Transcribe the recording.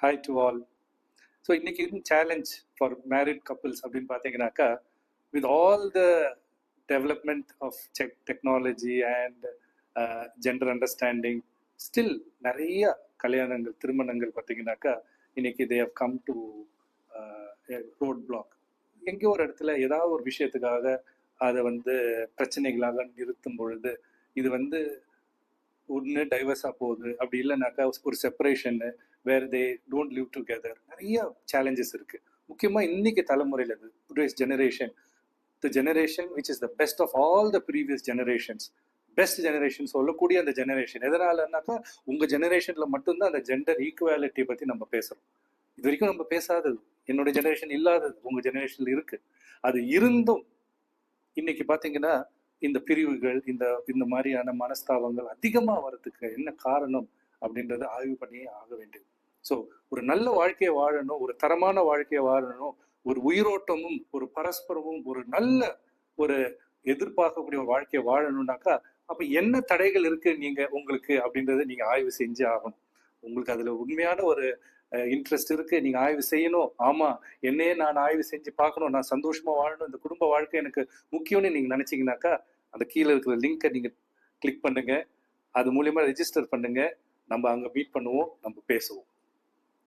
Hi to all. So இன்னைக்கு challenge for married couples அப்படின்னு பார்த்தீங்கன்னாக்கா, with all the development of technology and gender understanding, still நிறைய கல்யாணங்கள், திருமணங்கள் பார்த்தீங்கன்னாக்கா இன்னைக்கு they have come to road block. எங்கேயோ ஒரு இடத்துல ஏதாவது ஒரு விஷயத்துக்காக அதை பிரச்சனைகளாக நிறுத்தும் பொழுது இது ஒன்று டைவர்ஸாக போகுது, அப்படி இல்லைனாக்கா ஒரு separation where they don't live together. நிறைய சேலஞ்சஸ் இருக்குது. முக்கியமாக இன்னைக்கு தலைமுறையில் இது today's generation, the generation which is the best of all the previous generations. Best generation சொல்லக்கூடிய அந்த ஜெனரேஷன் எதனாலனாக்கா, உங்கள் ஜெனரேஷனில் மட்டும்தான் அந்த ஜெண்டர் ஈக்குவாலிட்டியை பற்றி நம்ம பேசுகிறோம். இது வரைக்கும் நம்ம பேசாதது, என்னோட ஜெனரேஷன் இல்லாதது உங்கள் ஜெனரேஷனில் இருக்குது. அது இருந்தும் இன்னைக்கு பார்த்தீங்கன்னா இந்த பிரிவுகள், இந்த இந்த மாதிரியான மனஸ்தாபங்கள் அதிகமாக வர்றதுக்கு என்ன காரணம் அப்படின்றத ஆய்வு பண்ணியே ஆக வேண்டியது. ஸோ ஒரு நல்ல வாழ்க்கையை வாழணும், ஒரு தரமான வாழ்க்கையை வாழணும், ஒரு உயிரோட்டமும் ஒரு பரஸ்பரமும் ஒரு நல்ல ஒரு எதிர்பார்க்கக்கூடிய ஒரு வாழ்க்கையை வாழணும்னாக்கா, அப்ப என்ன தடைகள் இருக்கு உங்களுக்கு அப்படின்றத நீங்க ஆய்வு செஞ்சு ஆகணும். உங்களுக்கு அதுல உண்மையான ஒரு இன்ட்ரெஸ்ட் இருக்கு, நீங்க ஆய்வு செய்யணும். ஆமா, என்னையே நான் ஆய்வு செஞ்சு பார்க்கணும், நான் சந்தோஷமா வாழணும், இந்த குடும்ப வாழ்க்கை எனக்கு முக்கியம்னு நீங்க நினைச்சீங்கன்னாக்கா, அந்த கீழே இருக்கிற லிங்கை நீங்க கிளிக் பண்ணுங்க, அது மூலியமா ரெஜிஸ்டர் பண்ணுங்க. நம்ம அங்க மீட் பண்ணுவோம், நம்ம பேசுவோம்.